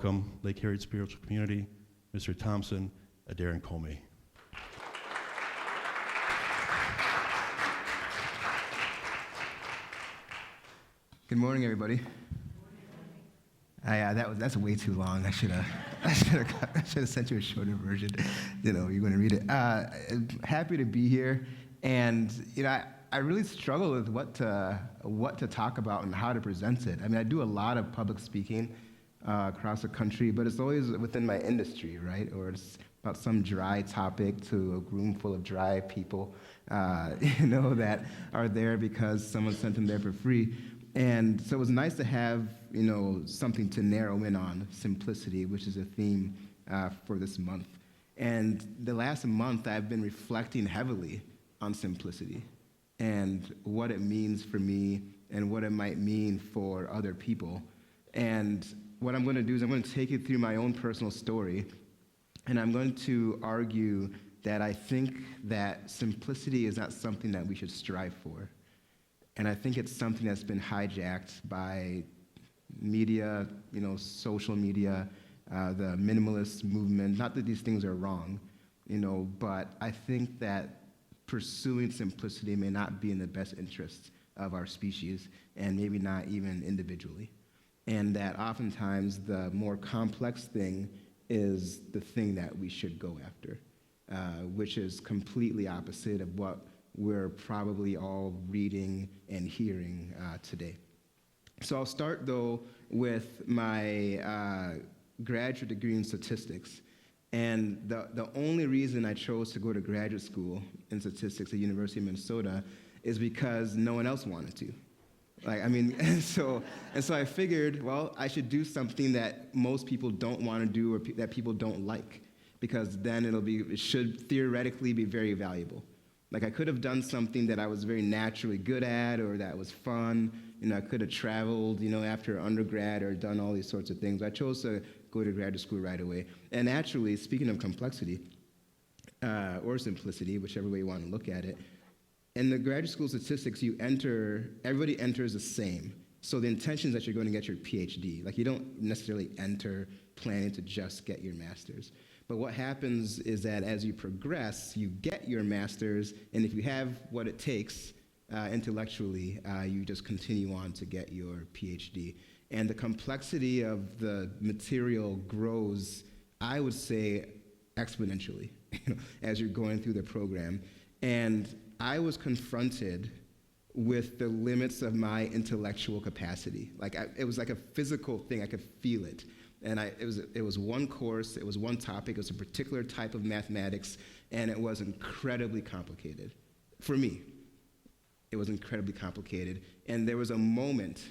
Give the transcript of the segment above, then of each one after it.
welcome Lake Harriet Spiritual Community, Mr. Thompson Aderinkomi. Good morning, everybody. That's way too long. I should have sent you a shorter version. You're going to read it. Happy to be here, and I really struggle with what to talk about and how to present it. I mean, I do a lot of public speaking across the country, but it's always within my industry, right? Or it's about some dry topic to a room full of dry people, that are there because someone sent them there for free. And so it was nice to have, something to narrow in on, simplicity, which is a theme for this month. And the last month, I've been reflecting heavily on simplicity and what it means for me and what it might mean for other people. And what I'm going to do is I'm going to take you through my own personal story, and I'm going to argue that I think that simplicity is not something that we should strive for. And I think it's something that's been hijacked by media, social media, the minimalist movement. Not that these things are wrong, but I think that pursuing simplicity may not be in the best interest of our species, and maybe not even individually. And that oftentimes the more complex thing is the thing that we should go after, which is completely opposite of what we're probably all reading and hearing today. So I'll start, though, with my graduate degree in statistics. And the only reason I chose to go to graduate school in statistics at University of Minnesota is because no one else wanted to. And so I figured, well, I should do something that most people don't want to do or that people don't like, because then it should theoretically be very valuable. I could have done something that I was very naturally good at or that was fun. I could have traveled, after undergrad or done all these sorts of things. I chose to go to graduate school right away. And actually, speaking of complexity, or simplicity, whichever way you want to look at it, in the graduate school statistics, everybody enters the same. So the intention is that you're going to get your PhD. You don't necessarily enter planning to just get your master's. But what happens is that as you progress, you get your master's, and if you have what it takes intellectually, you just continue on to get your PhD. And the complexity of the material grows, I would say, exponentially as you're going through the program. And I was confronted with the limits of my intellectual capacity. It was like a physical thing. I could feel it. And it was one course, it was one topic, it was a particular type of mathematics, and it was incredibly complicated. For me, it was incredibly complicated. And there was a moment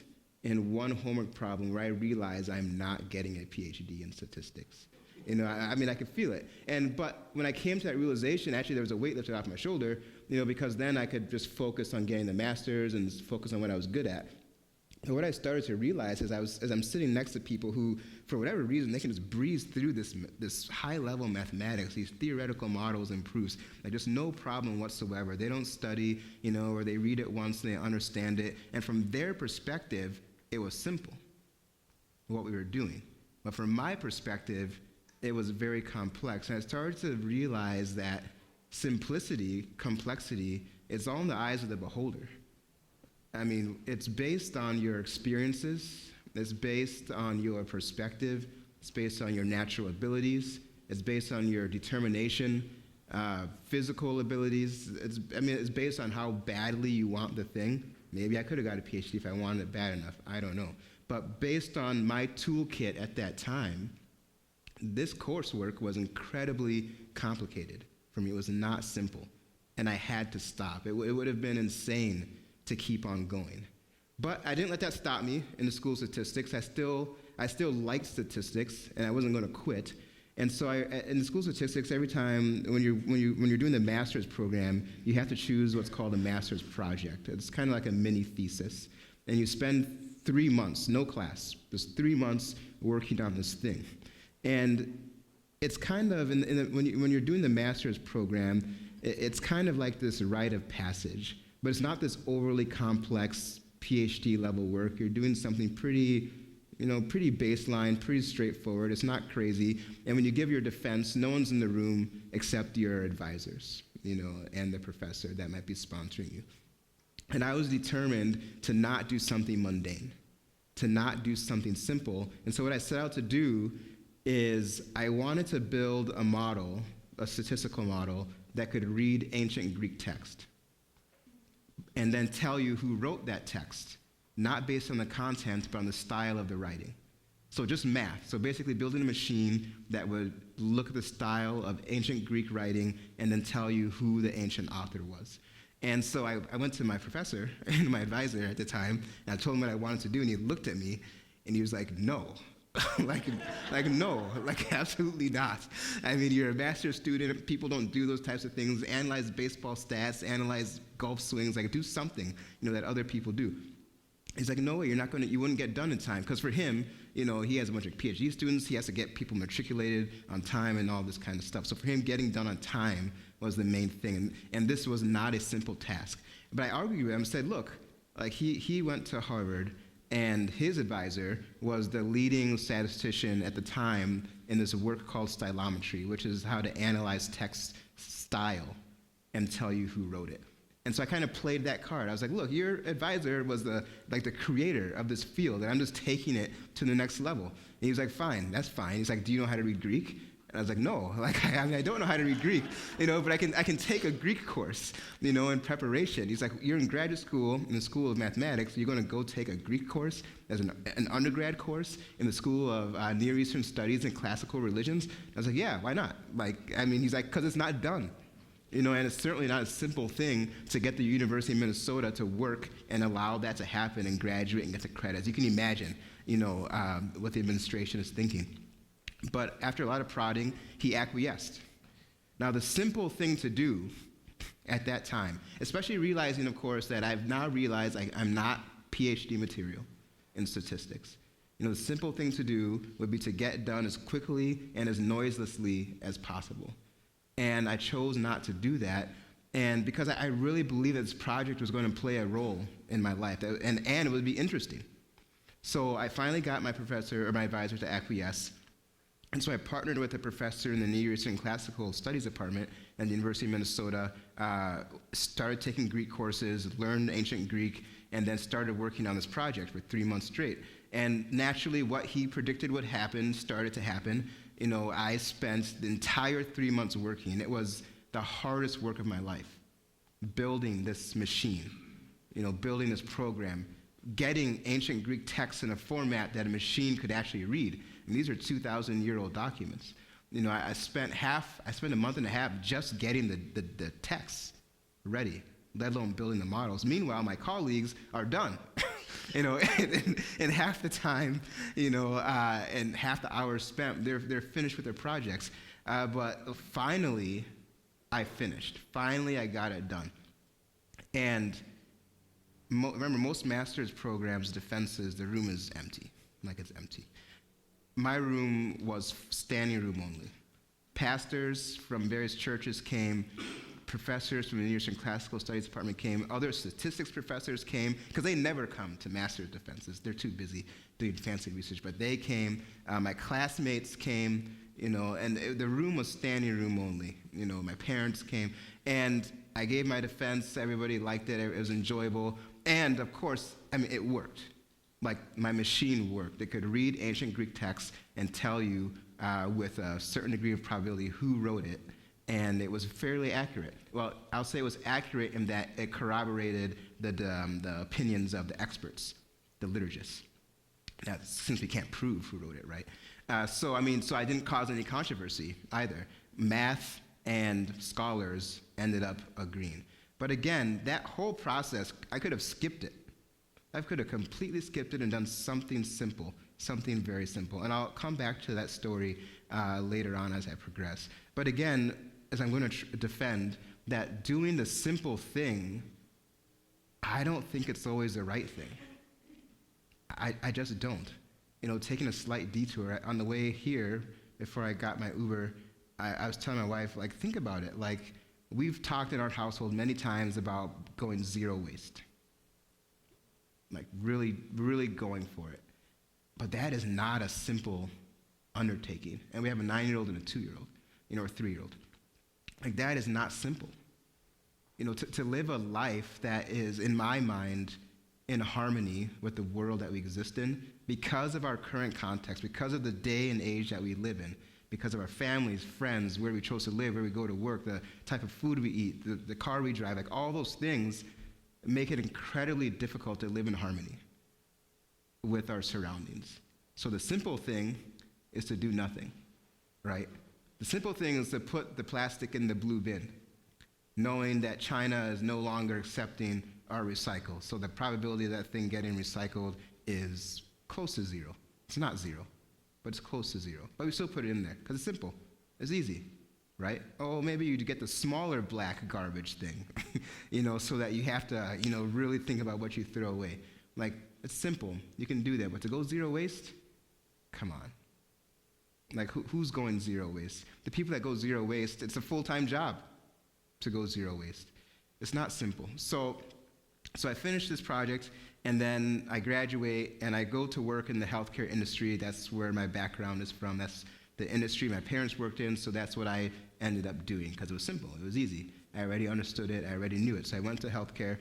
in one homework problem where I realized I'm not getting a PhD in statistics. I could feel it. But when I came to that realization, actually there was a weight lifted off my shoulder, because then I could just focus on getting the master's and focus on what I was good at. And what I started to realize as I'm sitting next to people who, for whatever reason, they can just breeze through this high-level mathematics, these theoretical models and proofs, just no problem whatsoever. They don't study, or they read it once and they understand it. And from their perspective, it was simple, what we were doing. But from my perspective, it was very complex. And I started to realize that simplicity, complexity, it's all in the eyes of the beholder. It's based on your experiences, it's based on your perspective, it's based on your natural abilities, it's based on your determination, physical abilities. It's based on how badly you want the thing. Maybe I could have got a PhD if I wanted it bad enough, I don't know. But based on my toolkit at that time, this coursework was incredibly complicated for me. It was not simple, and I had to stop. It would have been insane to keep on going. But I didn't let that stop me in the school of statistics. I still liked statistics, and I wasn't going to quit. And so in the school of statistics, every time when you're doing the master's program, you have to choose what's called a master's project. It's kind of like a mini thesis. And you spend 3 months, no class, just 3 months working on this thing. And it's kind of, when you're doing the master's program, it's kind of like this rite of passage. But it's not this overly complex PhD level work. You're doing something pretty Pretty baseline, pretty straightforward. It's not crazy. And when you give your defense, no one's in the room except your advisors, and the professor that might be sponsoring you. And I was determined to not do something mundane, to not do something simple. And so what I set out to do is I wanted to build a model, a statistical model, that could read ancient Greek text and then tell you who wrote that text, not based on the content, but on the style of the writing. So just math. So basically building a machine that would look at the style of ancient Greek writing and then tell you who the ancient author was. And so I went to my professor and my advisor at the time, and I told him what I wanted to do, and he looked at me, and he was like, no. No, absolutely not. I mean, you're a master's student. People don't do those types of things. Analyze baseball stats, analyze golf swings, do something, that other people do. He's like, no way, you wouldn't get done in time. Because for him, he has a bunch of PhD students. He has to get people matriculated on time and all this kind of stuff. So for him, getting done on time was the main thing. And this was not a simple task. But I argued with him and said, look, he went to Harvard, and his advisor was the leading statistician at the time in this work called stylometry, which is how to analyze text style and tell you who wrote it. And so I kind of played that card. I was like, look, your advisor was the creator of this field, and I'm just taking it to the next level. And he was like, fine, that's fine. He's like, do you know how to read Greek? And I was like, no, I don't know how to read Greek, but I can take a Greek course, in preparation. He's like, you're in graduate school, in the School of Mathematics, you're going to go take a Greek course as an undergrad course in the School of Near Eastern Studies and Classical Religions? I was like, yeah, why not? He's like, because it's not done. And it's certainly not a simple thing to get the University of Minnesota to work and allow that to happen and graduate and get the credits. You can imagine, what the administration is thinking. But after a lot of prodding, he acquiesced. Now, the simple thing to do at that time, especially realizing, of course, that I've now realized I'm not PhD material in statistics. The simple thing to do would be to get done as quickly and as noiselessly as possible. And I chose not to do that, and because I really believed that this project was going to play a role in my life, and it would be interesting. So I finally got my advisor to acquiesce. And so I partnered with a professor in the Near Eastern Classical Studies Department at the University of Minnesota, started taking Greek courses, learned ancient Greek, and then started working on this project for 3 months straight. And naturally, what he predicted would happen started to happen. I spent the entire 3 months working. It was the hardest work of my life, building this machine, building this program, getting ancient Greek texts in a format that a machine could actually read. And these are 2,000-year-old documents. I spent a month and a half just getting the texts ready, let alone building the models. Meanwhile, my colleagues are done. In half the time, and half the hours spent, they're finished with their projects. But finally, I finished. Finally, I got it done. And remember, most master's programs, defenses, the room is empty, it's empty. My room was standing room only. Pastors from various churches came, professors from the Near Eastern Classical Studies Department came, other statistics professors came, because they never come to master's defenses. They're too busy doing fancy research, but they came. My classmates came, and the room was standing room only. My parents came, and I gave my defense. Everybody liked it. It was enjoyable. And, of course, it worked. My machine worked. It could read ancient Greek texts and tell you with a certain degree of probability who wrote it, and it was fairly accurate. Well, I'll say it was accurate in that it corroborated the opinions of the experts, the liturgists. Now, since we can't prove who wrote it, right? So I didn't cause any controversy either. Math and scholars ended up agreeing. But again, that whole process, I could have skipped it. I could have completely skipped it and done something simple, something very simple. And I'll come back to that story later on as I progress. But again, as I'm going to defend, that doing the simple thing, I don't think it's always the right thing. I just don't. Taking a slight detour on the way here, before I got my Uber, I was telling my wife, think about it. We've talked in our household many times about going zero waste. Really, really going for it. But that is not a simple undertaking. And we have a 9-year-old and a 2-year-old, or a 3-year-old. Like, that is not simple. To live a life that is, in my mind, in harmony with the world that we exist in, because of our current context, because of the day and age that we live in, because of our families, friends, where we chose to live, where we go to work, the type of food we eat, the car we drive, like all those things make it incredibly difficult to live in harmony with our surroundings. So the simple thing is to do nothing, right? The simple thing is to put the plastic in the blue bin, knowing that China is no longer accepting our recycle. So the probability of that thing getting recycled is close to zero. It's not zero, but it's close to zero. But we still put it in there because it's simple. It's easy, right? Oh, maybe you get the smaller black garbage thing, so that you have to, really think about what you throw away. Like, it's simple. You can do that. But to go zero waste, come on. Like, who's going zero waste? The people that go zero waste, it's a full-time job to go zero waste. It's not simple. So I finish this project, and then I graduate, and I go to work in the healthcare industry. That's where my background is from. That's the industry my parents worked in, so that's what I ended up doing, because it was simple. It was easy. I already understood it. I already knew it. So I went to healthcare,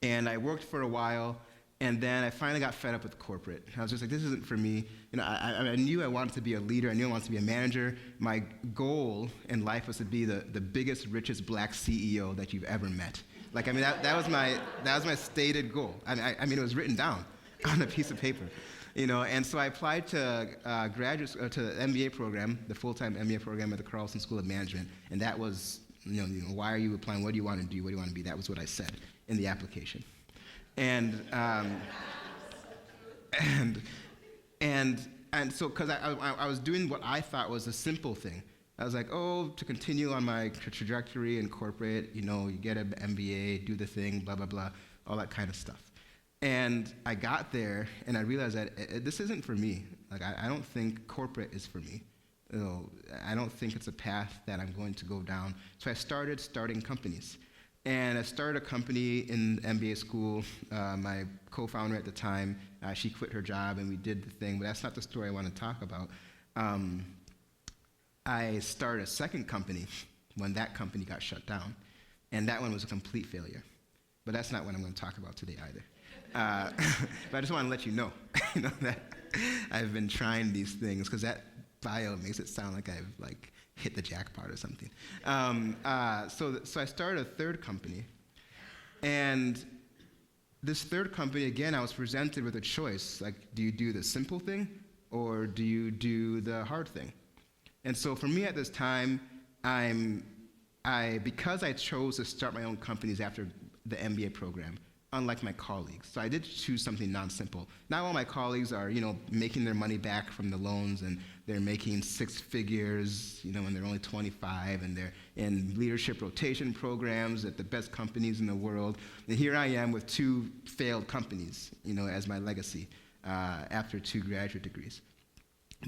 and I worked for a while, and then I finally got fed up with corporate. I was just like, this isn't for me. I knew I wanted to be a leader. I knew I wanted to be a manager. My goal in life was to be the biggest, richest black CEO that you've ever met. Like, that was my stated goal. It was written down on a piece of paper, And so I applied to to the MBA program, the full-time MBA program at the Carlson School of Management, and that was, why are you applying? What do you want to do? What do you want to be? That was what I said in the application. And so, because I was doing what I thought was a simple thing. I was like, to continue on my trajectory in corporate, you get an MBA, do the thing, blah, blah, blah, all that kind of stuff. And I got there, and I realized that this isn't for me. Like, I don't think corporate is for me. I don't think it's a path that I'm going to go down. So I started starting companies. And I started a company in MBA school. My co-founder at the time, she quit her job, and we did the thing, but that's not the story I want to talk about. I started a second company when that company got shut down, and that one was a complete failure. But that's not what I'm going to talk about today either. But I just want to let you know, that I've been trying these things, because that bio makes it sound like I've hit the jackpot or something. So I started a third company, and this third company, again, I was presented with a choice. Like, do you do the simple thing, or do you do the hard thing? And so for me at this time, because I chose to start my own companies after the MBA program, unlike my colleagues. So I did choose something non-simple. Not all my colleagues are, making their money back from the loans, and they're making 6 figures, when they're only 25, and they're in leadership rotation programs at the best companies in the world. And here I am with 2 failed companies, as my legacy after 2 graduate degrees.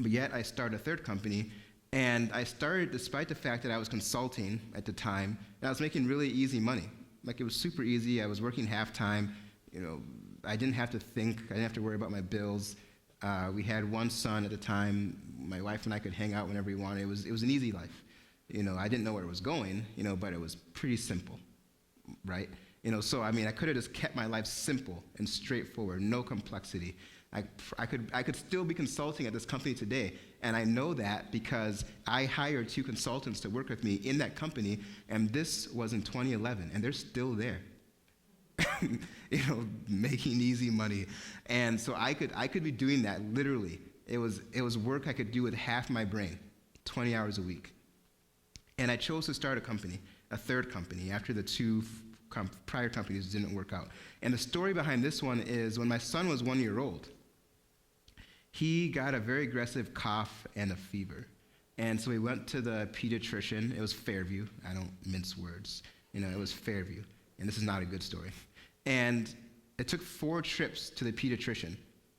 But yet I started a third company, and I started despite the fact that I was consulting at the time, and I was making really easy money. Like, it was super easy. I was working half-time. I didn't have to think. I didn't have to worry about my bills. We had 1 son at the time. My wife and I could hang out whenever we wanted. It was an easy life. I didn't know where it was going, but it was pretty simple, right? So, I could have just kept my life simple and straightforward, no complexity. I could still be consulting at this company today, and I know that because I hired 2 consultants to work with me in that company, and this was in 2011, and they're still there, making easy money. And so I could be doing that literally. It was work I could do with half my brain, 20 hours a week. And I chose to start a third company, after the 2 prior companies didn't work out. And the story behind this one is when my son was 1 year old, he got a very aggressive cough and a fever. And so we went to the pediatrician. It was Fairview. I don't mince words. It was Fairview. And this is not a good story. And it took 4 trips to the pediatrician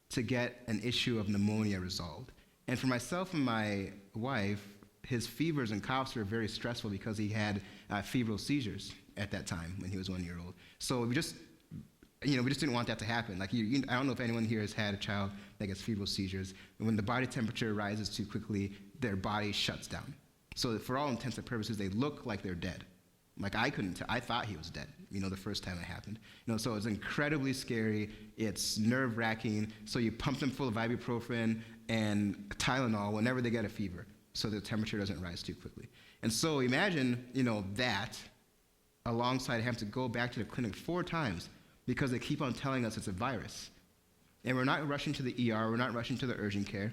to get an issue of pneumonia resolved. And for myself and my wife, his fevers and coughs were very stressful because he had febrile seizures at that time when he was 1 year old. So we just didn't want that to happen. Like, I don't know if anyone here has had a child that gets febrile seizures. And when the body temperature rises too quickly, their body shuts down. So for all intents and purposes, they look like they're dead. Like, I couldn't I thought he was dead, the first time it happened. So it's incredibly scary. It's nerve-wracking. So you pump them full of ibuprofen and Tylenol whenever they get a fever so the temperature doesn't rise too quickly. And so imagine, that alongside having to go back to the clinic 4 times because they keep on telling us it's a virus. And we're not rushing to the ER. We're not rushing to the urgent care.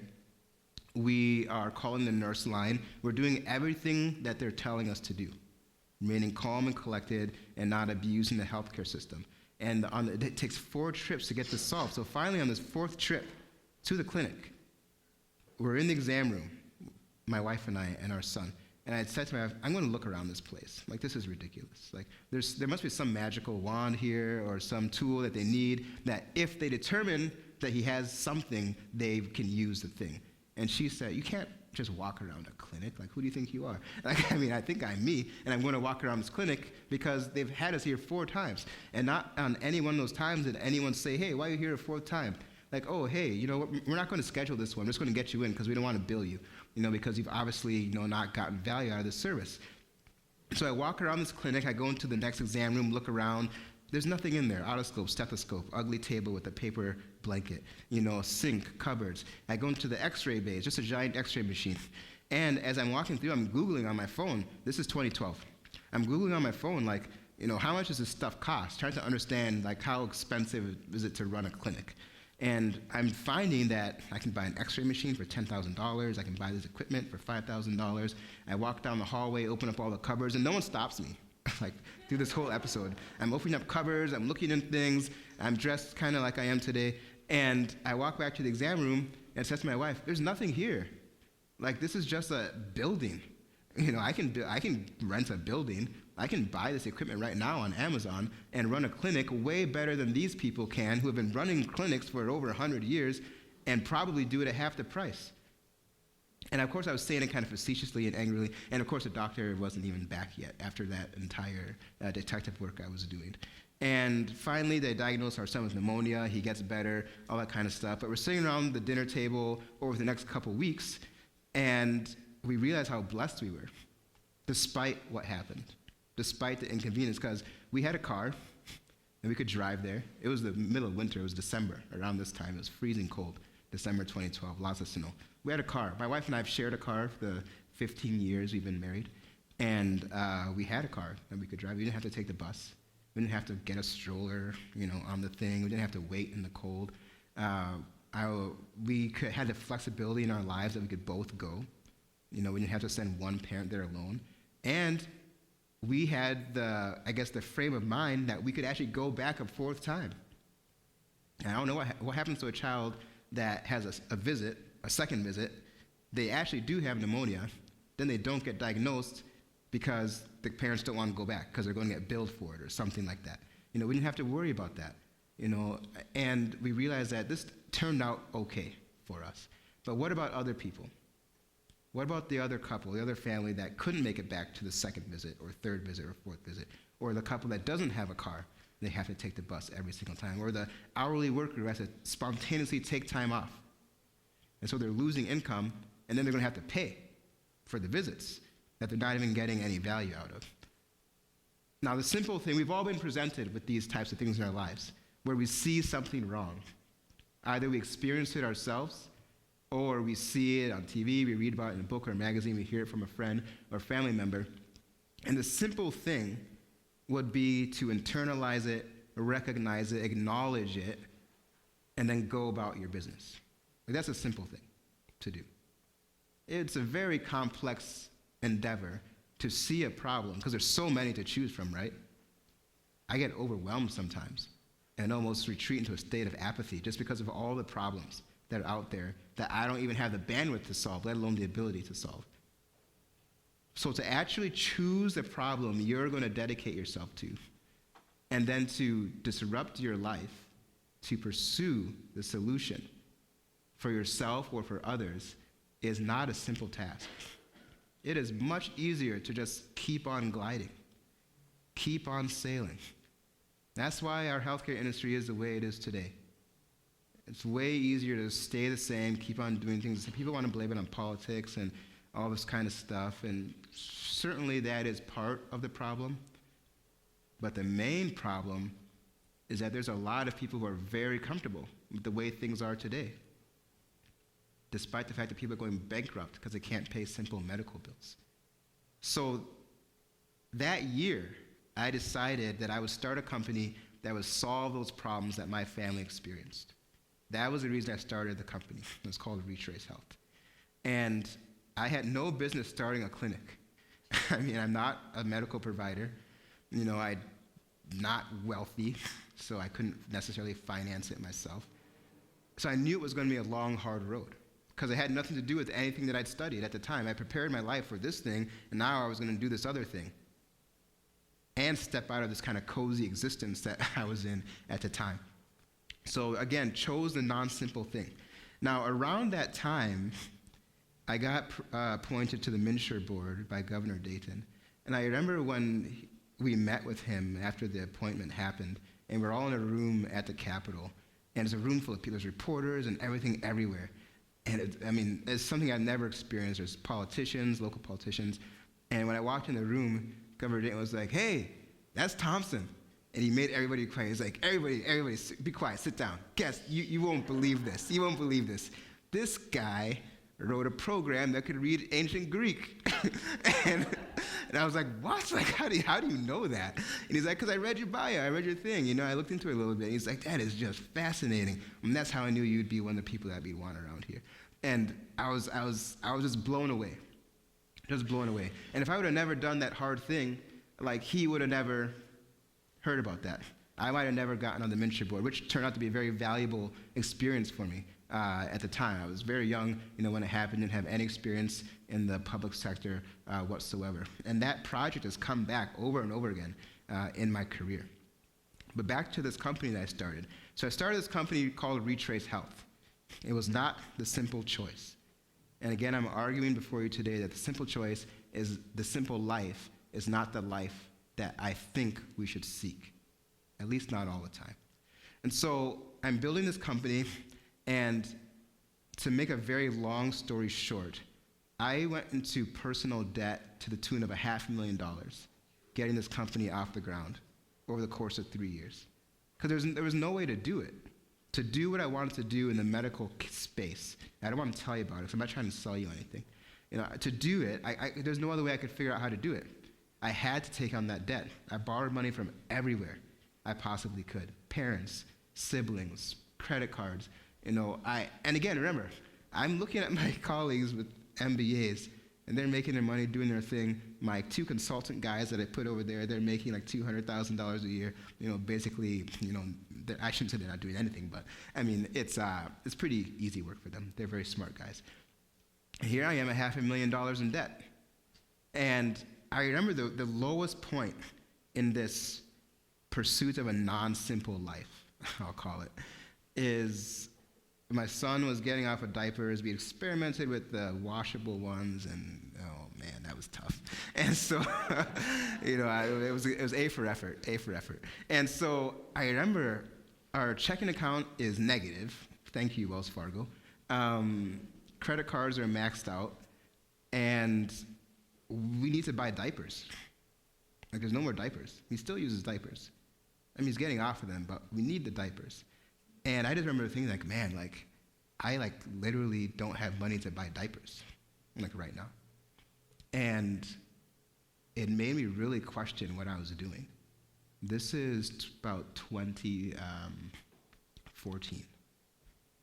We are calling the nurse line. We're doing everything that they're telling us to do, remaining calm and collected and not abusing the healthcare system. And it takes 4 trips to get this solved. So finally, on this 4th trip to the clinic, we're in the exam room, my wife and I and our son. And I had said to my wife, I'm going to look around this place. Like, this is ridiculous. Like, there must be some magical wand here or some tool that they need that if they determine that he has something, they can use the thing. And she said, you can't just walk around a clinic. Like, who do you think you are? Like, I think I'm me, and I'm going to walk around this clinic because they've had us here 4 times. And not on any one of those times did anyone say, hey, why are you here a 4th time? Like, oh, hey, we're not going to schedule this one. We're just going to get you in because we don't want to bill you, because you've obviously, not gotten value out of this service. So I walk around this clinic. I go into the next exam room, look around. There's nothing in there. Otoscope, stethoscope, ugly table with a paper blanket, sink, cupboards. I go into the x-ray bay, just a giant x-ray machine. And as I'm walking through, I'm Googling on my phone. This is 2012. I'm Googling on my phone, like, how much does this stuff cost? Trying to understand, like, how expensive is it to run a clinic? And I'm finding that I can buy an x-ray machine for $10,000. I can buy this equipment for $5,000. I walk down the hallway, open up all the cupboards, and no one stops me. Like, through this whole episode. I'm opening up cupboards, I'm looking in things, I'm dressed kind of like I am today, and I walk back to the exam room and said to my wife, there's nothing here. Like, this is just a building. I can rent a building. I can buy this equipment right now on Amazon and run a clinic way better than these people can who have been running clinics for over 100 years and probably do it at half the price. And of course, I was saying it kind of facetiously and angrily. And of course, the doctor wasn't even back yet after that entire detective work I was doing. And finally, they diagnosed our son with pneumonia. He gets better, all that kind of stuff. But we're sitting around the dinner table over the next couple weeks, and we realized how blessed we were, despite what happened, despite the inconvenience, because we had a car, and we could drive there. It was the middle of winter. It was December. Around this time, it was freezing cold, December 2012, lots of snow. We had a car. My wife and I have shared a car for the 15 years we've been married. And we had a car that we could drive. We didn't have to take the bus. We didn't have to get a stroller, on the thing. We didn't have to wait in the cold. We had the flexibility in our lives that we could both go. We didn't have to send one parent there alone. And we had the frame of mind that we could actually go back a 4th time. And I don't know what happens to a child that has a second visit, they actually do have pneumonia, then they don't get diagnosed because the parents don't want to go back because they're going to get billed for it or something like that. We didn't have to worry about that, and we realized that this turned out okay for us. But what about other people? What about the other couple, the other family that couldn't make it back to the 2nd visit or 3rd visit or 4th visit, or the couple that doesn't have a car, they have to take the bus every single time, or the hourly worker who has to spontaneously take time off? And so they're losing income, and then they're going to have to pay for the visits that they're not even getting any value out of. Now, the simple thing, we've all been presented with these types of things in our lives, where we see something wrong. Either we experience it ourselves, or we see it on TV, we read about it in a book or a magazine, we hear it from a friend or family member. And the simple thing would be to internalize it, recognize it, acknowledge it, and then go about your business. That's a simple thing to do. It's a very complex endeavor to see a problem, because there's so many to choose from, right? I get overwhelmed sometimes and almost retreat into a state of apathy just because of all the problems that are out there that I don't even have the bandwidth to solve, let alone the ability to solve. So to actually choose the problem you're going to dedicate yourself to, and then to disrupt your life to pursue the solution for yourself or for others, is not a simple task. It is much easier to just keep on gliding, keep on sailing, That's why our healthcare industry is the way it is today. It's way easier to stay the same, keep on doing things. People want to blame it on politics and all this kind of stuff, and certainly that is part of the problem. But the main problem is that there's a lot of people who are very comfortable with the way things are today, despite the fact that people are going bankrupt because they can't pay simple medical bills. So that year, I decided that I would start a company that would solve those problems that my family experienced. That was the reason I started the company. It was called RetraceHealth. And I had no business starting a clinic. I mean, I'm not a medical provider. I'm not wealthy, so I couldn't necessarily finance it myself. So I knew it was going to be a long, hard road, because it had nothing to do with anything that I'd studied at the time. I prepared my life for this thing, and now I was going to do this other thing and step out of this kind of cozy existence that I was in at the time. So again, chose the non-simple thing. Now, around that time, I got appointed to the MNsure board by Governor Dayton. And I remember when we met with him after the appointment happened, and we're all in a room at the Capitol, and it's a room full of people, there's reporters and everything everywhere. And it's something I've never experienced. There's politicians, local politicians. And when I walked in the room, Governor Dayton was like, "Hey, that's Thompson." And he made everybody quiet. He's like, everybody, be quiet, sit down. Guess, you won't believe this. You won't believe this. This guy wrote a program that could read ancient Greek. and I was like, what? Like, how do you know that? And he's like, because I read your bio, I read your thing. I looked into it a little bit. And he's like, that is just fascinating. And that's how I knew you'd be one of the people that we'd want around here. And I was just blown away. Just blown away. And if I would have never done that hard thing, like, he would have never heard about that. I might have never gotten on the MNsure board, which turned out to be a very valuable experience for me at the time. I was very young, when it happened, didn't have any experience in the public sector whatsoever. And that project has come back over and over again in my career. But back to this company that I started. So I started this company called RetraceHealth. It was not the simple choice. And again, I'm arguing before you today that the simple choice is the simple life is not the life that I think we should seek, at least not all the time. And so I'm building this company, and to make a very long story short, I went into personal debt to the tune of $500,000, getting this company off the ground over the course of 3 years. Because there was no way to do it. To do what I wanted to do in the medical space, I don't want to tell you about it, because I'm not trying to sell you anything. To do it, there's no other way I could figure out how to do it. I had to take on that debt. I borrowed money from everywhere I possibly could. Parents, siblings, credit cards. And again, remember, I'm looking at my colleagues with MBAs, and they're making their money doing their thing. My 2 consultant guys that I put over there, they're making like $200,000 a year. Basically, I shouldn't say they're not doing anything, but it's pretty easy work for them. They're very smart guys. And here I am at $500,000 in debt. And I remember the lowest point in this pursuit of a non-simple life, I'll call it, is my son was getting off of diapers. We experimented with the washable ones, and oh man, that was tough. And so, it was A for effort. And so I remember our checking account is negative. Thank you, Wells Fargo. Credit cards are maxed out, and we need to buy diapers. Like, there's no more diapers. He still uses diapers. He's getting off of them, but we need the diapers. And I just remember thinking, I literally don't have money to buy diapers, right now. And it made me really question what I was doing. This is about 2014.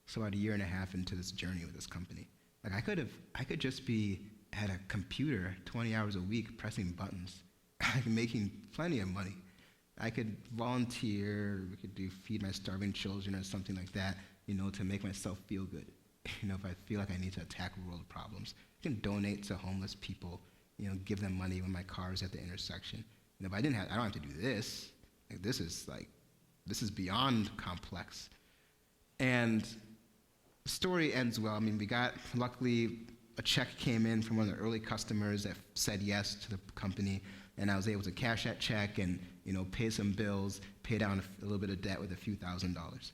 So about a year and a half into this journey with this company. I could just be at a computer 20 hours a week pressing buttons, making plenty of money. I could volunteer, we could do Feed My Starving Children or something like that, to make myself feel good. If I feel like I need to attack world problems. I can donate to homeless people, give them money when my car is at the intersection. But I don't have to do this. This is beyond complex. And the story ends well. Luckily, a check came in from one of the early customers that said yes to the company, and I was able to cash that check and pay some bills, pay down a little bit of debt with a few $1,000s.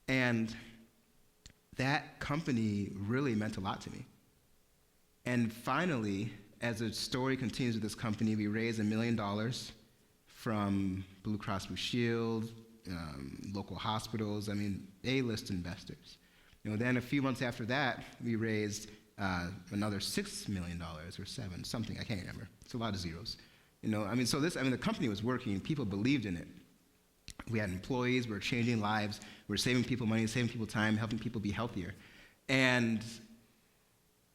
And that company really meant a lot to me. And finally, as the story continues with this company, we raised $1 million from Blue Cross Blue Shield, local hospitals, A-list investors. Then a few months after that, we raised another $6 million or $7, something, I can't remember. It's a lot of zeros. The company was working, people believed in it. We had employees, we were changing lives, we were saving people money, saving people time, helping people be healthier. And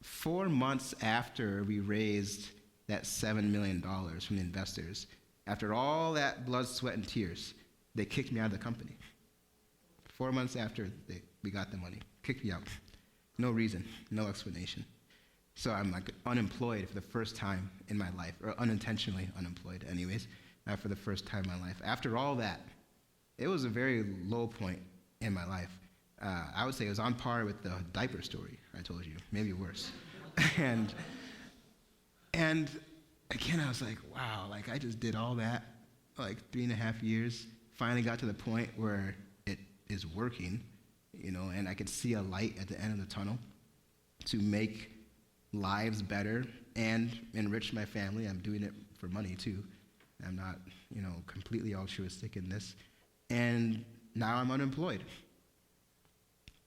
4 months after we raised that $7 million from the investors, after all that blood, sweat, and tears, they kicked me out of the company. 4 months after we got the money, kicked me out. No reason, no explanation. So I'm unemployed for the first time in my life, or unintentionally unemployed anyways, for the first time in my life. After all that, it was a very low point in my life. I would say it was on par with the diaper story I told you, maybe worse. and again, I was like, wow, I just did all that, 3.5 years, finally got to the point where it is working, and I could see a light at the end of the tunnel to make lives better and enrich my family. I'm doing it for money too. I'm not, completely altruistic in this. And now I'm unemployed.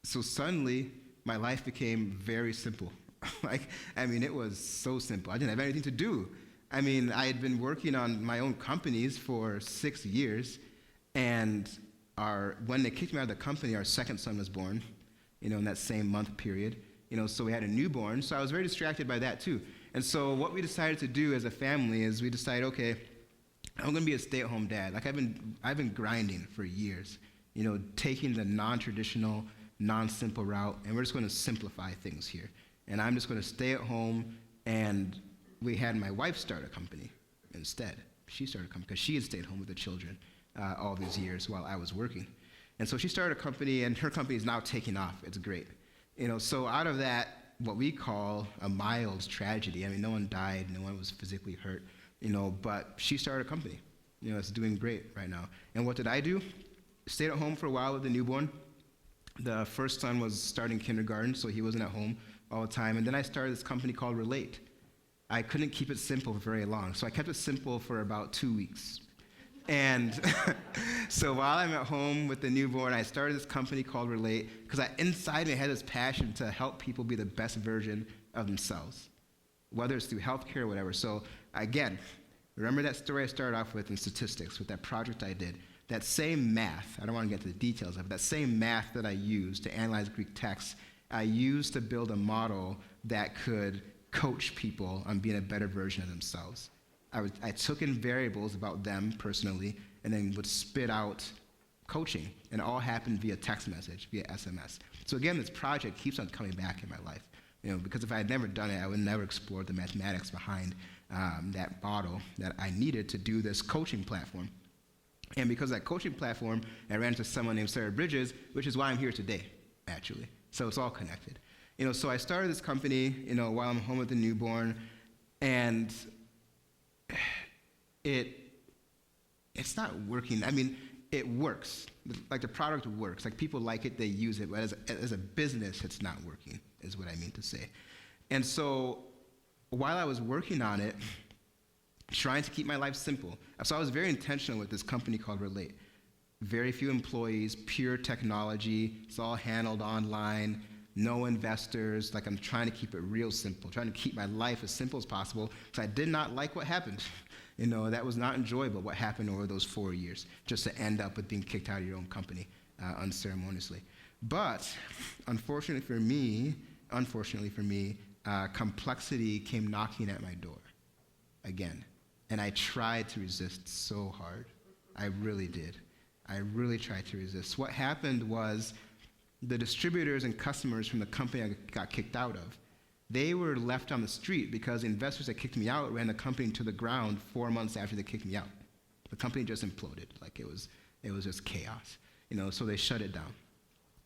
So suddenly, my life became very simple. It was so simple. I didn't have anything to do. I had been working on my own companies for 6 years, and when they kicked me out of the company, our second son was born, in that same month period. So we had a newborn, so I was very distracted by that too. And so what we decided to do as a family is we decided, okay, I'm going to be a stay-at-home dad. I've been grinding for years, taking the non-traditional, non-simple route, and we're just going to simplify things here. And I'm just going to stay at home, and we had my wife start a company instead. She started a company because she had stayed home with the children all these years while I was working. And so she started a company, and her company is now taking off. It's great. So out of that, what we call a mild tragedy, no one died, no one was physically hurt, but she started a company. It's doing great right now. And what did I do? Stayed at home for a while with the newborn. The first son was starting kindergarten, so he wasn't at home all the time. And then I started this company called Relate. I couldn't keep it simple for very long, so I kept it simple for about 2 weeks. And so while I'm at home with the newborn, I started this company called Relate because inside me I had this passion to help people be the best version of themselves, whether it's through healthcare or whatever. So again, remember that story I started off with in statistics, with that project I did? That same math, I don't want to get into the details of it, that same math that I used to analyze Greek texts, I used to build a model that could coach people on being a better version of themselves. I took in variables about them personally and then would spit out coaching, and it all happened via text message, via SMS. So again, this project keeps on coming back in my life, because if I had never done it, I would never explore the mathematics behind that model that I needed to do this coaching platform. And because of that coaching platform, I ran into someone named Sarah Bridges, which is why I'm here today, actually. So it's all connected. So I started this company, while I'm home with the newborn, and it's not working. It works. The product works. People like it, they use it, but as a business, it's not working, is what I mean to say. And so while I was working on it, trying to keep my life simple, so I was very intentional with this company called Relate. Very few employees, pure technology, it's all handled online, no investors. I'm trying to keep it real simple, trying to keep my life as simple as possible, because I did not like what happened. That was not enjoyable, what happened over those 4 years, just to end up with being kicked out of your own company unceremoniously. But unfortunately for me, complexity came knocking at my door again. And I tried to resist so hard. I really did. I really tried to resist. What happened was the distributors and customers from the company I got kicked out of, they were left on the street because the investors that kicked me out ran the company to the ground 4 months after they kicked me out. The company just imploded. It was just chaos. So they shut it down.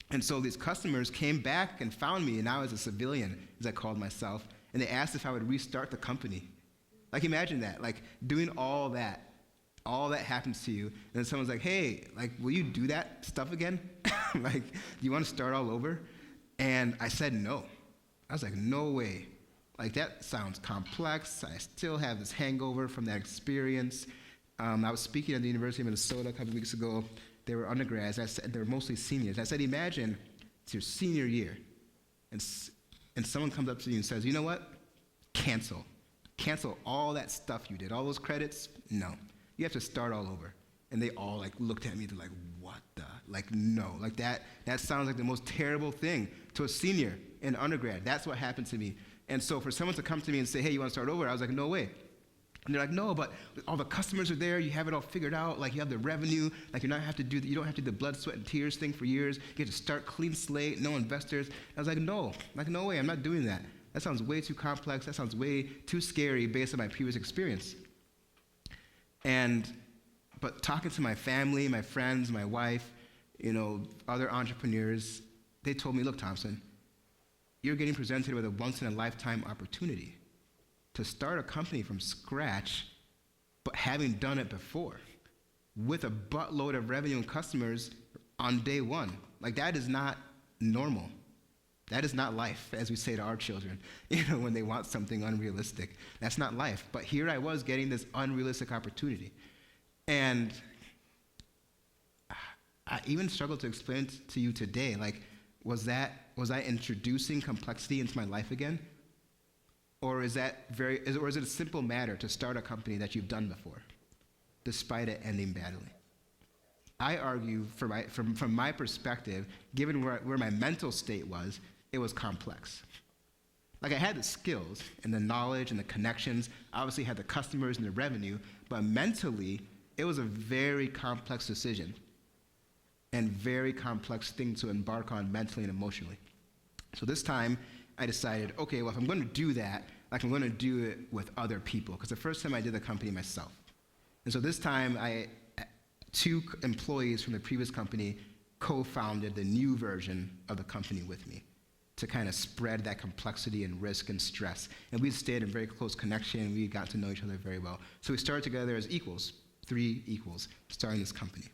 And so these customers came back and found me, and I was a civilian, as I called myself, and they asked if I would restart the company. Like imagine that, like doing all that happens to you, and then someone's like, hey, like, will you do that stuff again? Like, do you want to start all over? And I said no. I was like, no way. Like, that sounds complex. I still have this hangover from that experience. I was speaking at the University of Minnesota a couple weeks ago. They were undergrads. I said, they were mostly seniors. I said, imagine it's your senior year, and someone comes up to you and says, you know what? Cancel all that stuff you did. All those credits, no. You have to start all over. And they all like looked at me, they're like, what the? Like, no. Like that sounds like the most terrible thing to a senior in undergrad. That's what happened to me. And so for someone to come to me and say, hey, you want to start over? I was like, no way. And they're like, no, but all the customers are there. You have it all figured out. Like, you have the revenue. Like, you don't have to do the blood, sweat, and tears thing for years. You have to start clean slate, no investors. I was like, no. Like, no way. I'm not doing that. That sounds way too complex. That sounds way too scary based on my previous experience. But talking to my family, my friends, my wife, other entrepreneurs, they told me, look, Thompson, you're getting presented with a once-in-a-lifetime opportunity to start a company from scratch, but having done it before, with a buttload of revenue and customers on day one. Like, that is not normal. That is not life, as we say to our children, when they want something unrealistic. That's not life. But here I was getting this unrealistic opportunity. And I even struggle to explain it to you today. Like, was I introducing complexity into my life again? Or is it a simple matter to start a company that you've done before, despite it ending badly? I argue from my perspective, given where my mental state was, it was complex. Like, I had the skills and the knowledge and the connections, obviously had the customers and the revenue, but mentally, it was a very complex decision and very complex thing to embark on mentally and emotionally. So this time, I decided, okay, well, if I'm going to do that, like, I'm going to do it with other people, because the first time I did the company myself. And so this time, two employees from the previous company co-founded the new version of the company with me to kind of spread that complexity and risk and stress. And we stayed in very close connection. We got to know each other very well. So we started together as equals, 3 equals, starting this company.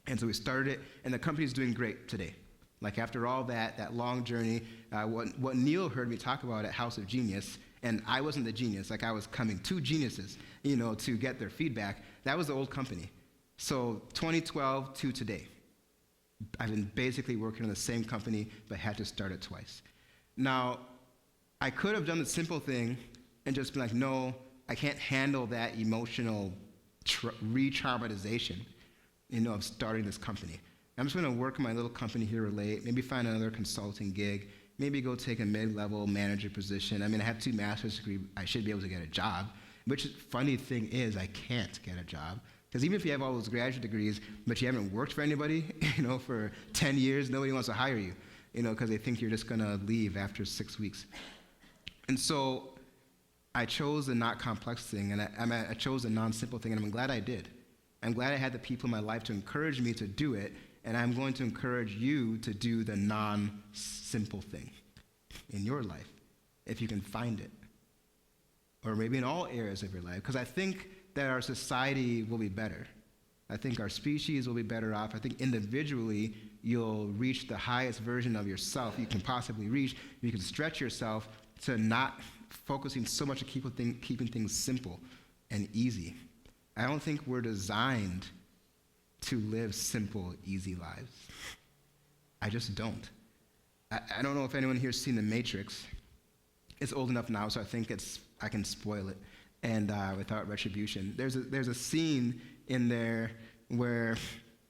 And so we started it, and the company's doing great today. Like, after all that long journey, what Neil heard me talk about at House of Genius, and I wasn't the genius, like, I was coming to geniuses, to get their feedback. That was the old company. So 2012 to today, I've been basically working on the same company, but had to start it twice. Now, I could have done the simple thing and just been like, no, I can't handle that emotional re-traumatization, of starting this company. I'm just going to work in my little company here relate, maybe find another consulting gig, maybe go take a mid-level manager position. I mean, I have 2 master's degrees. I should be able to get a job, which funny thing is I can't get a job. Because even if you have all those graduate degrees, but you haven't worked for anybody, for 10 years, nobody wants to hire you, because they think you're just going to leave after 6 weeks. And so I chose the not complex thing, and I chose the non-simple thing, and I'm glad I did. I'm glad I had the people in my life to encourage me to do it, and I'm going to encourage you to do the non-simple thing in your life, if you can find it, or maybe in all areas of your life, because I think that our society will be better. I think our species will be better off. I think individually you'll reach the highest version of yourself you can possibly reach. You can stretch yourself to not focusing so much on keeping things simple and easy. I don't think we're designed to live simple, easy lives. I just don't. I don't know if anyone here's seen The Matrix. It's old enough now, so I think I can spoil it. And without retribution. There's a scene in there where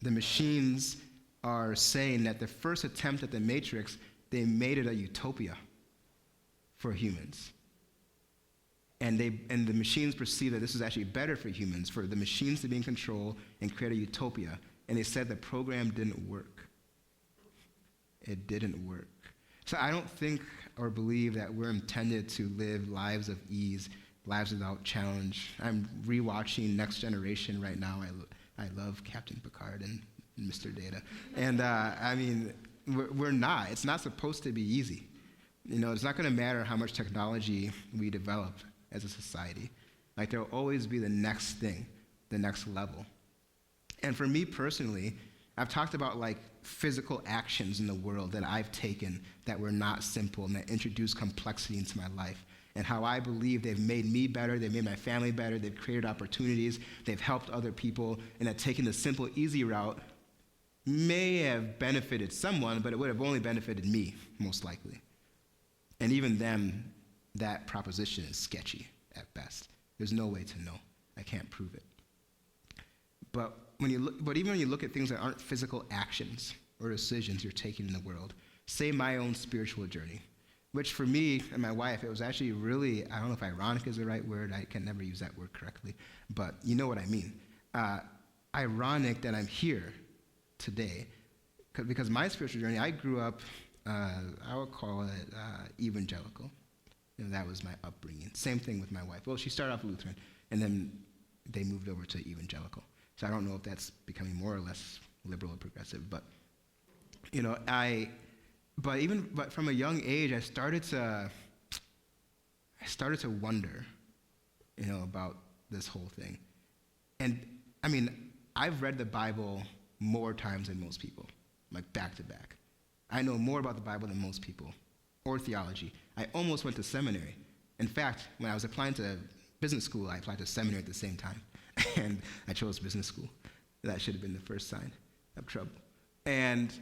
the machines are saying that the first attempt at the Matrix, they made it a utopia for humans. And the machines perceive that this is actually better for humans, for the machines to be in control and create a utopia. And they said the program didn't work. It didn't work. So I don't think or believe that we're intended to live lives of ease, lives without challenge. I'm rewatching Next Generation right now. I love Captain Picard and Mr. Data. And we're not. It's not supposed to be easy. It's not going to matter how much technology we develop as a society. Like there will always be the next thing, the next level. And for me personally, I've talked about like physical actions in the world that I've taken that were not simple and that introduced complexity into my life, and how I believe they've made me better, they've made my family better, they've created opportunities, they've helped other people, and that taking the simple, easy route may have benefited someone, but it would have only benefited me, most likely. And even then, that proposition is sketchy at best. There's no way to know. I can't prove it. But even when you look at things that aren't physical actions or decisions you're taking in the world, say my own spiritual journey, which for me and my wife, it was actually really, I don't know if ironic is the right word, I can never use that word correctly, but you know what I mean. Ironic that I'm here today, because my spiritual journey, I grew up, I would call it evangelical. That was my upbringing. Same thing with my wife. Well, she started off Lutheran, and then they moved over to evangelical. So I don't know if that's becoming more or less liberal or progressive, but but from a young age, I started to wonder, about this whole thing. And I mean, I've read the Bible more times than most people, like back to back. I know more about the Bible than most people, or theology. I almost went to seminary. In fact, when I was applying to business school, I applied to seminary at the same time, and I chose business school. That should have been the first sign of trouble. And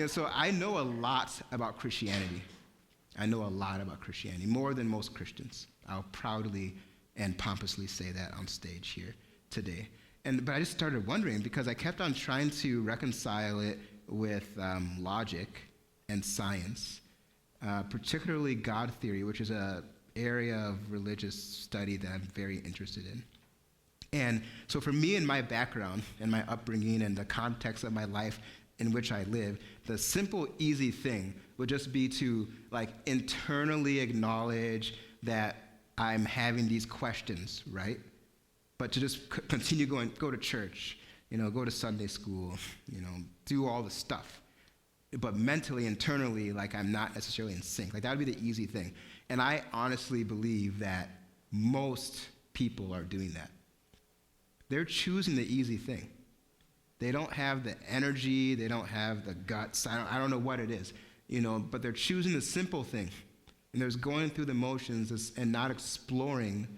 so I know a lot about Christianity. I know a lot about Christianity, more than most Christians. I'll proudly and pompously say that on stage here today. But I just started wondering, because I kept on trying to reconcile it with logic and science, particularly God theory, which is an area of religious study that I'm very interested in. And so for me and my background and my upbringing and the context of my life in which I live, the simple, easy thing would just be to internally acknowledge that I'm having these questions, right? But to just continue go to church, go to Sunday school, do all the stuff. But mentally, internally, I'm not necessarily in sync. That would be the easy thing. And I honestly believe that most people are doing that. They're choosing the easy thing. They don't have the energy, they don't have the guts, I don't know what it is, but they're choosing the simple thing. And they're going through the motions and not exploring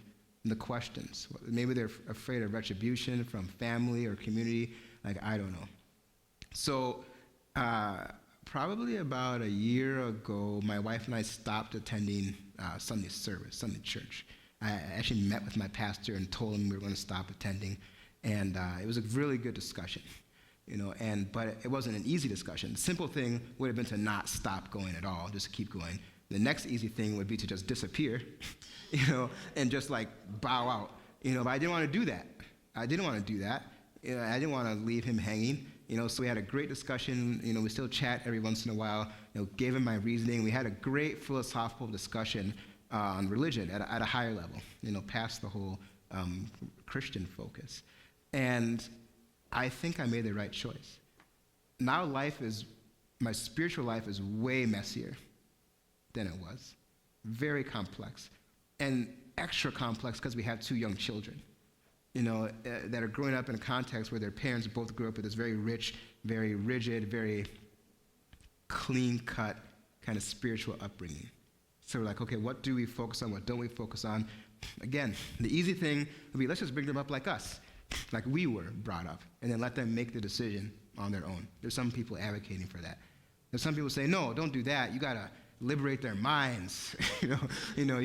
the questions. Maybe they're afraid of retribution from family or community, I don't know. So probably about a year ago, my wife and I stopped attending Sunday service, Sunday church. I actually met with my pastor and told him we were going to stop attending, and it was a really good discussion, but it wasn't an easy discussion. The simple thing would have been to not stop going at all, just keep going. The next easy thing would be to just disappear, and just bow out, but I didn't want to do that. I didn't want to do that. I didn't want to leave him hanging, so we had a great discussion, we still chat every once in a while, gave him my reasoning. We had a great philosophical discussion on religion at a higher level, past the whole Christian focus. And I think I made the right choice. Now my spiritual life is way messier than it was. Very complex. And extra complex because we have 2 young children, that are growing up in a context where their parents both grew up with this very rich, very rigid, very clean-cut kind of spiritual upbringing. So we're okay, what do we focus on? What don't we focus on? Again, the easy thing would be, let's just bring them up like us, like we were brought up, and then let them make the decision on their own. There's some people advocating for that. There's some people say, no, don't do that. You got to liberate their minds. You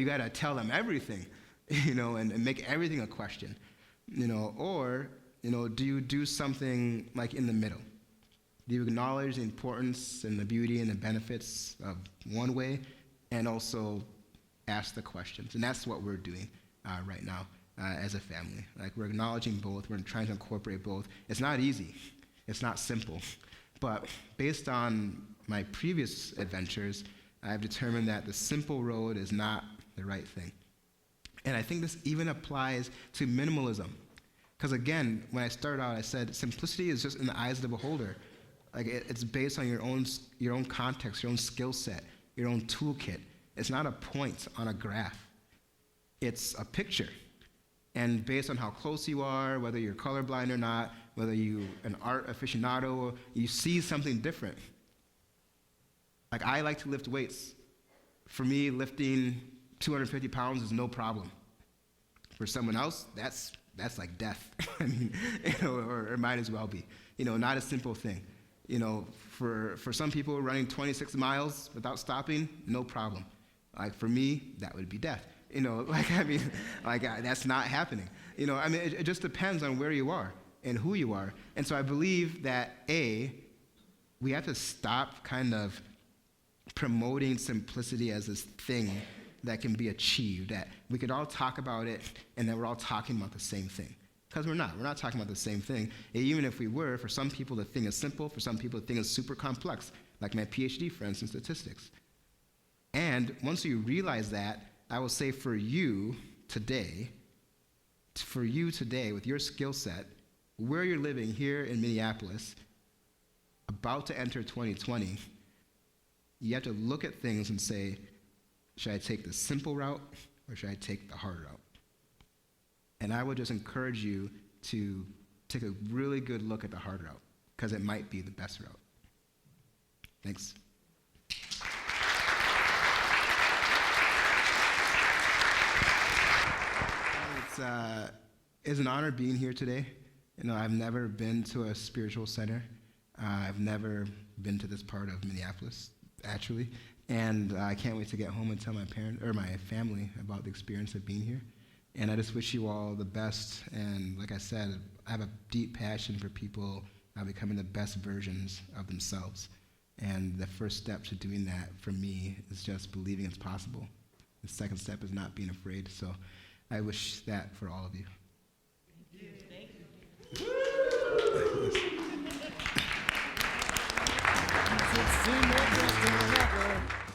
got to tell them everything, and make everything a question. Or do you do something in the middle? Do you acknowledge the importance and the beauty and the benefits of one way, and also ask the questions? And that's what we're doing right now as a family. We're acknowledging both. We're trying to incorporate both. It's not easy. It's not simple. But based on my previous adventures, I've determined that the simple road is not the right thing. And I think this even applies to minimalism. Because again, when I started out, I said simplicity is just in the eyes of the beholder. It's based on your own context, your own skill set, your own toolkit. It's not a point on a graph. It's a picture. And based on how close you are, whether you're colorblind or not, whether you're an art aficionado, you see something different. Like, I like to lift weights. For me, lifting 250 pounds is no problem. For someone else, that's like death. I mean, or it might as well be. Not a simple thing. For some people, running 26 miles without stopping, no problem. Like, for me, that would be death. That's not happening. It just depends on where you are and who you are. And so I believe that, we have to stop kind of promoting simplicity as this thing that can be achieved, that we could all talk about it and that we're all talking about the same thing. Because we're not. We're not talking about the same thing. And even if we were, for some people the thing is simple, for some people the thing is super complex, like my PhD friends in statistics. And once you realize that, I will say for you today, with your skill set, where you're living here in Minneapolis, about to enter 2020, you have to look at things and say, should I take the simple route or should I take the hard route? And I would just encourage you to take a really good look at the hard route, because it might be the best route. Thanks. It's an honor being here today. I've never been to a spiritual center. I've never been to this part of Minneapolis, actually. And I can't wait to get home and tell my parents or my family about the experience of being here. And I just wish you all the best. And like I said, I have a deep passion for people becoming the best versions of themselves. And the first step to doing that for me is just believing it's possible. The second step is not being afraid. So I wish that for all of you. Thank you. Seem more blessed than ever.